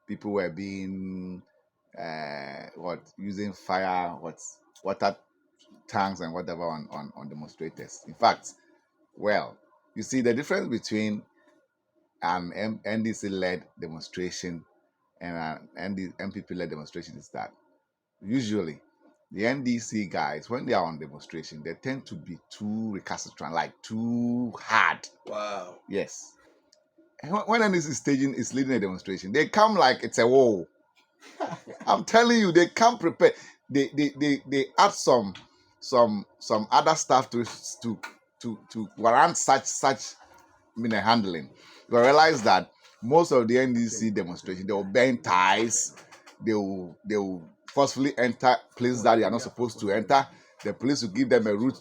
people were being using fire, water tanks and whatever on demonstrators. In fact, well, you see the difference between an NDC-led demonstration and an MPP-led demonstration is that usually the NDC guys, when they are on demonstration, they tend to be too recalcitrant, like too hard. Wow. Yes. And when NDC is leading a demonstration, they come like it's a war. I'm telling you, they come prepared. They add some other stuff to warrant such handling. You realize that most of the NDC demonstration, they will burn ties, they will forcefully enter places that they are not supposed to enter. The police will give them a route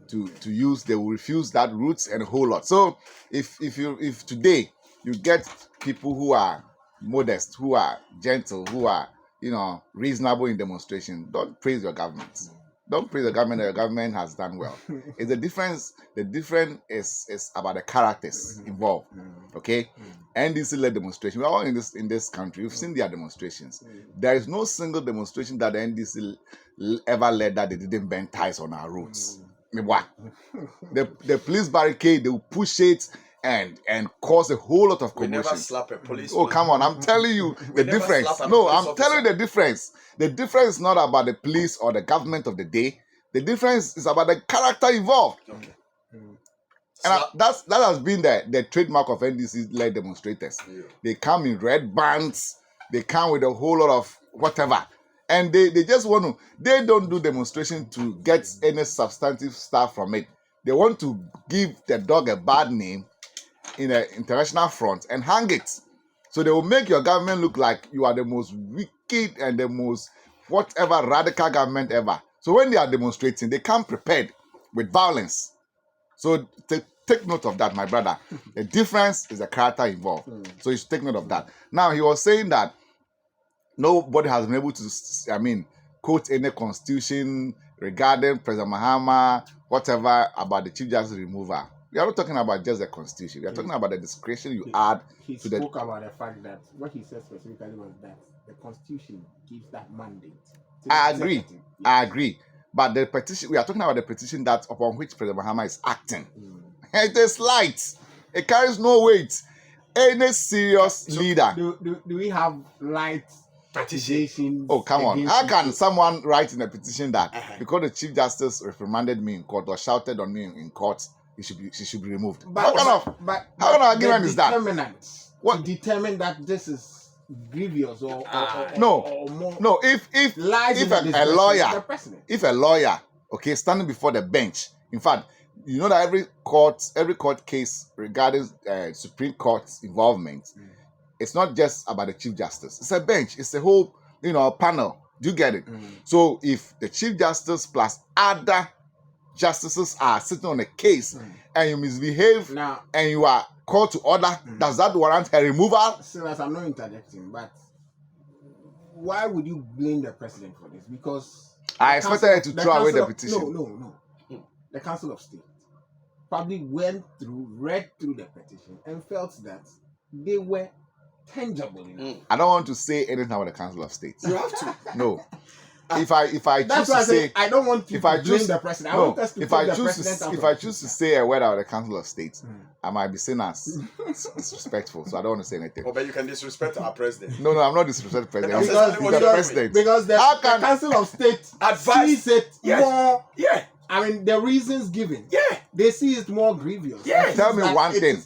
to use. They will refuse that route and a whole lot. So if today you get people who are modest, who are gentle, who are reasonable in demonstration, don't praise your government. Don't praise the government. The government has done well. It's the difference. The difference is about the characters involved. Okay, NDC-led demonstration. We are all in this country. We've seen their demonstrations. There is no single demonstration that the NDC ever led that they didn't burn ties on our roads. The police barricade, they will push it and cause a whole lot of commotion. We never slap a police. Oh, come on. I'm telling you the difference. No, I'm telling you the difference. The difference is not about the police or the government of the day. The difference is about the character involved. Okay. And that has been the trademark of NDC-led demonstrators. Yeah. They come in red bands. They come with a whole lot of whatever. And they just want to, they don't do demonstration to get any substantive stuff from it. They want to give the dog a bad name in an international front and hang it. So they will make your government look like you are the most wicked and the most whatever radical government ever. So when they are demonstrating, they come prepared with violence. So take note of that, my brother. The difference is the character involved. So you should take note of that. Now, he was saying that nobody has been able to, quote any constitution regarding President Mahama, whatever, about the Chief Justice removal. We are not talking about just the constitution. We are talking about the discretion you add he to the... He spoke about the fact that what he said specifically was that the constitution gives that mandate. I agree. Yes. I agree. But the petition, we are talking about the petition that upon which President Mahama is acting. It is light. It carries no weight. Any serious leader... Do we have light petitions? Oh, come on. How can someone write in a petition that because the Chief Justice reprimanded me in court or shouted on me in court, she should be removed? What kind of argument is that? What to determine that this is grievous or more? No. If a lawyer, okay, standing before the bench, in fact, you know that every court case regarding Supreme Court's involvement, it's not just about the Chief Justice. It's a bench. It's a whole panel. Do you get it? So if the Chief Justice plus other justices are sitting on a case and you misbehave and you are called to order, does that warrant a removal? Silas, I'm not interjecting, but why would you blame the president for this? Because I expected her to throw away the petition. No. The Council of State probably read through the petition and felt that they were tangible enough. I don't want to say anything about the Council of State. You have to. No. If I choose to say, I don't want to blame the president. I want us to if I choose to say a word out of the Council of State, I might be seen as disrespectful. So I don't want to say anything. Oh, but you can disrespect our president. No, I'm not disrespecting the president. He's the president. Because the Council of State sees it more. Yeah. I mean, the reasons given. Yeah. They see it more grievous. Yeah. Tell me one thing.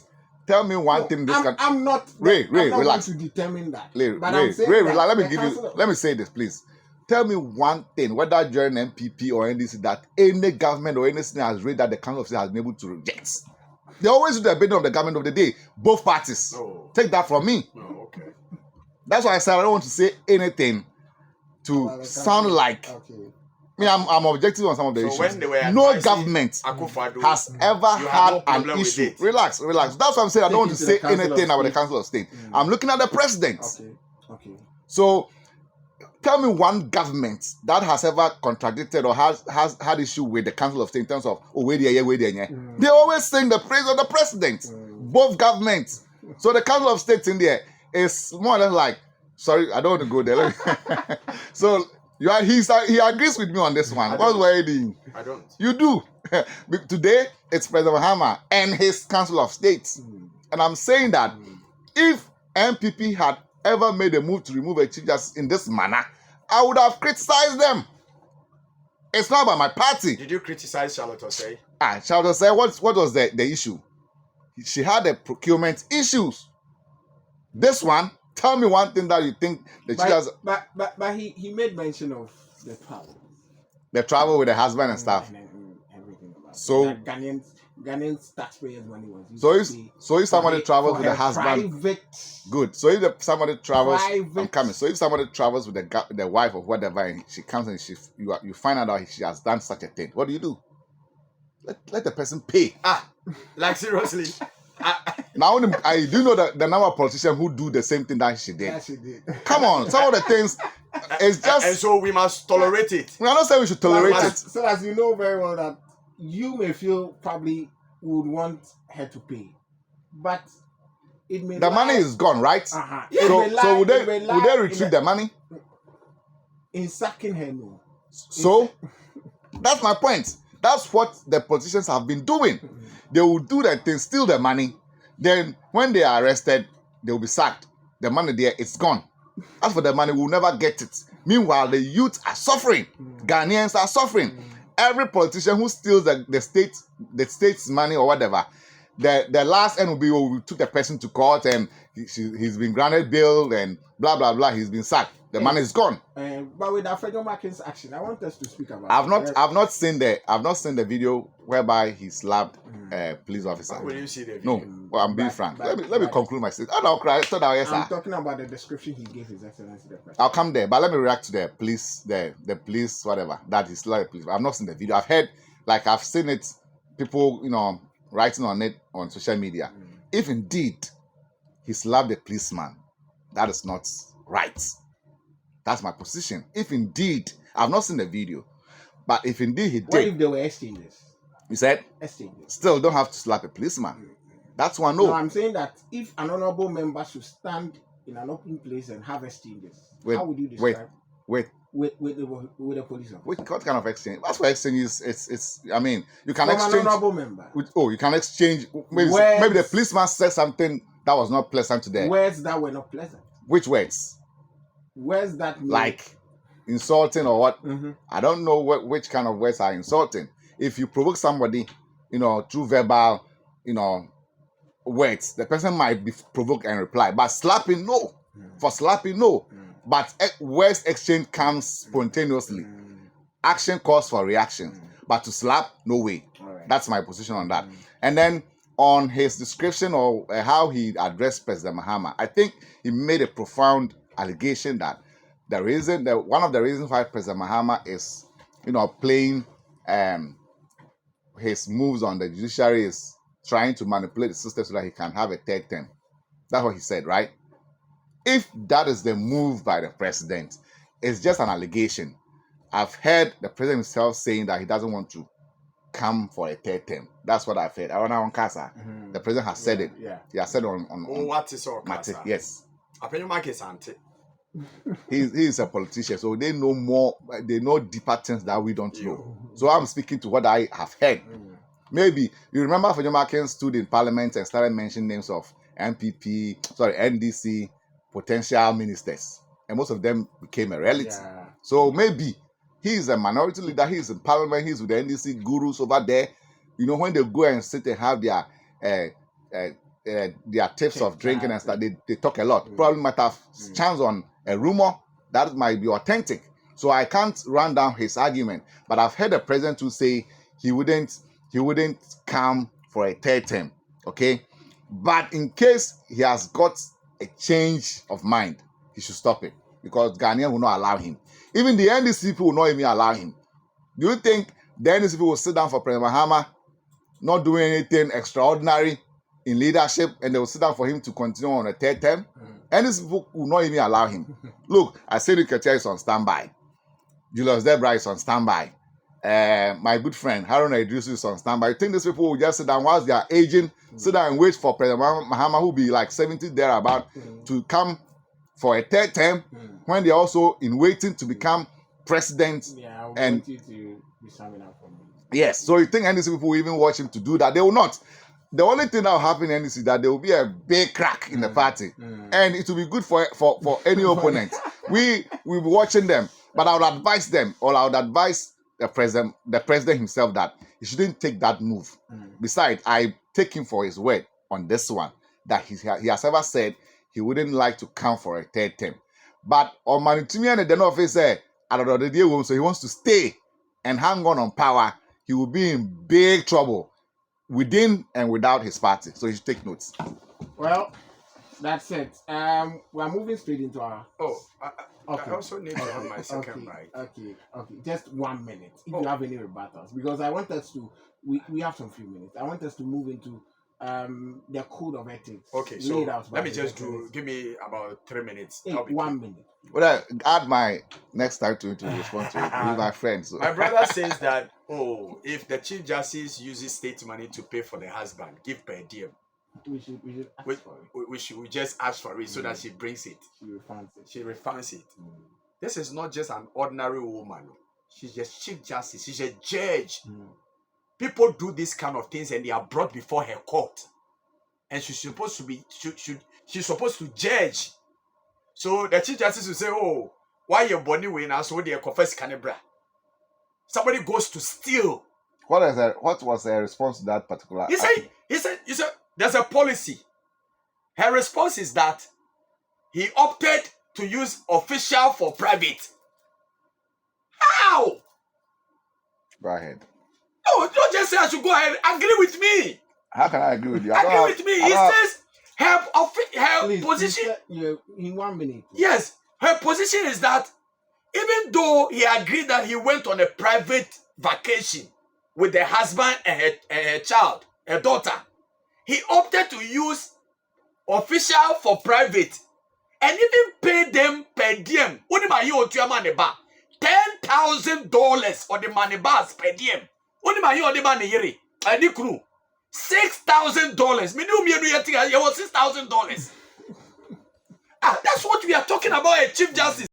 Tell me one thing. I'm not. Ray, relax. To determine that. Ray, let me say this, please. Tell me one thing, whether during MPP or NDC, that any government or anything has read that the Council of State has been able to reject. They always do the bidding of the government of the day, both parties. Oh. Take that from me. Oh, okay. That's why I said I don't want to say anything to sound like... Okay. I'm objective on some of the issues. When they were no government has ever had an issue. Relax. That's why I'm saying I don't want to say anything about the Council of State. I'm looking at the president. Okay. So... tell me one government that has ever contradicted or has had issue with the Council of State in terms of where they are. They always sing the praise of the president. Both governments. So the Council of State in there is more or less like Sorry, I don't want to go there. So he agrees with me on this one. What were you doing? I don't. You do. Today it's President Mahama and his Council of States, and I'm saying that if MPP had ever made a move to remove a chief justice in this manner, I would have criticized them. It's not about my party. Did you criticize Charlotte Osei? Charlotte Osei, what was the issue? She had the procurement issues. This one, tell me one thing that you think the chief justice... But he made mention of the travel. The travel with the husband and stuff. And everything about So... that Ghanaian taxpayers' money was used so if somebody travels with the husband... Private... Good. So if somebody travels... Private. I'm coming. So if somebody travels with the wife or whatever, and she comes and you find out that she has done such a thing, what do? Let the person pay. Like seriously. Now, I do know that the number of politicians who do the same thing that she did. Yeah, she did. Come on, some of the things, it's just... And so we must tolerate it. We are not saying we should tolerate it. So as you know very well that you may feel probably would want her to pay, but it may The money is gone, right? So would they retrieve the money? In sacking her, no. So that's my point. That's what the politicians have been doing. They will do that thing, steal the money. Then when they are arrested, they will be sacked. The money there, it's gone. As for the money, we'll never get it. Meanwhile, the youth are suffering. Ghanaians are suffering. Every politician who steals the state's money or whatever, the last end will be, we took the person to court and he's been granted bail and blah blah blah. He's been sacked. The money is gone. But with Alfredo Markin's action, I want us to speak about. I've not seen the video whereby he slapped a police officer. Will you see the video? No, well, I'm being frank. Let me conclude my statement. I'll cry. I'm talking about the description he gave His Excellency the President. I'll come there, but let me react to the police, whatever. That is like police. I've not seen the video. I've seen it. People, writing on it on social media. If indeed he slapped a policeman, that is not right. That's my position. If indeed, I've not seen the video, but if indeed he did. What if they were exchanges? You said? Exchanges. Still don't have to slap a policeman. That's one. No, I'm saying that if an honorable member should stand in an open place and have exchanges, how would you describe? With the police officer. What kind of exchange? That's what exchange is. It's. I mean, you can From exchange. An honorable member. You can exchange. Maybe the policeman said something that was not pleasant to them. Words that were not pleasant. Which words? Words that like insulting or what? Mm-hmm. I don't know which kind of words are insulting. If you provoke somebody, through verbal, words, the person might be provoked and reply. But slapping, no. For slapping, no. But words exchange comes spontaneously. Action calls for reaction. But to slap, no way. Right. That's my position on that. And then on his description of how he addressed President Mahama, I think he made a profound allegation that one of the reasons why President Mahama is, playing his moves on the judiciary is trying to manipulate the system so that he can have a third term. That's what he said, right? If that is the move by the president, it's just an allegation. I've heard the president himself saying that he doesn't want to come for a third term. That's what I've heard. On Casa, the president has said it. Yeah. He has said it on what is all Casa? Yes. He is a politician, so they know more. They know deeper things that we don't know. So I'm speaking to what I have heard. Maybe you remember Alfredo Markin stood in Parliament and started mentioning names of NDC potential ministers, and most of them became a reality. Yeah. So maybe he is a minority leader. He is in Parliament. He's with the NDC gurus over there. When they go and sit and have their tips of drinking and stuff, they talk a lot. Probably might have chance on a rumor that might be authentic. So I can't run down his argument, but I've heard the president to say he wouldn't come for a third term. Okay, but in case he has got a change of mind, he should stop it, because Ghanaian will not allow him. Even the NDC people will not even allow him. Do you think the NDC people will sit down for President Mahama, not doing anything extraordinary in leadership, and they will sit down for him to continue on a third term? NDC people will not even allow him. Look, I said Ketia is on standby. Julius Debra is on standby. My good friend Haruna Idrisu is on standby. You think these people will just sit down whilst they are aging, sit down and wait for President Mahama, who will be like 70 thereabout, to come for a third term when they're also in waiting to become president. Yeah, I And- want you to be summing up for me. Yes, so you think NDC people will even watch him to do that? They will not. The only thing that will happen in NDC is that there will be a big crack in the party, and it will be good for any opponent. We will be watching them, but I would advise them, or I would advise the president himself, that he shouldn't take that move. Besides, I take him for his word on this one, that he has ever said he wouldn't like to come for a third term. But on Manitumi and the office said, so he wants to stay and hang on power. He will be in big trouble within and without his party. So you should take notes. Well, that's it. We're moving straight into our. Oh, Okay. I also need to have my second right. Okay. Just 1 minute. If you have any rebuttals, because I want us to. We have some few minutes. I want us to move into the code of ethics. Okay, so laid out by let me the just veterans. give me about 3 minutes. Hey, I'll be 1 quick. minute. Well, I add my next time to respond to it. He's my friend. So. My brother says that, if the Chief Justice uses state money to pay for the husband, give per diem. We should ask We, for it. we just ask for it so that she brings it. She refunds it. She refunds it. This is not just an ordinary woman. She's just Chief Justice. She's a judge. People do these kind of things and they are brought before her court. And she's supposed to be, she's supposed to judge. So the Chief Justice will say, oh, why your body win? So they confess canebra. Somebody goes to steal. What was her response to that particular? He said, there's a policy. Her response is that he opted to use official for private. How? Go ahead. No, don't just say I should go ahead. Agree with me. How can I agree with you? Agree with me. He says her Please, position. you in 1 minute. Yes, her position is that even though he agreed that he went on a private vacation with the husband and her child, her daughter, he opted to use official for private and even pay them per diem. $10,000 on the money bars per diem. $6,000. $6,000. That's what we are talking about, a Chief Justice.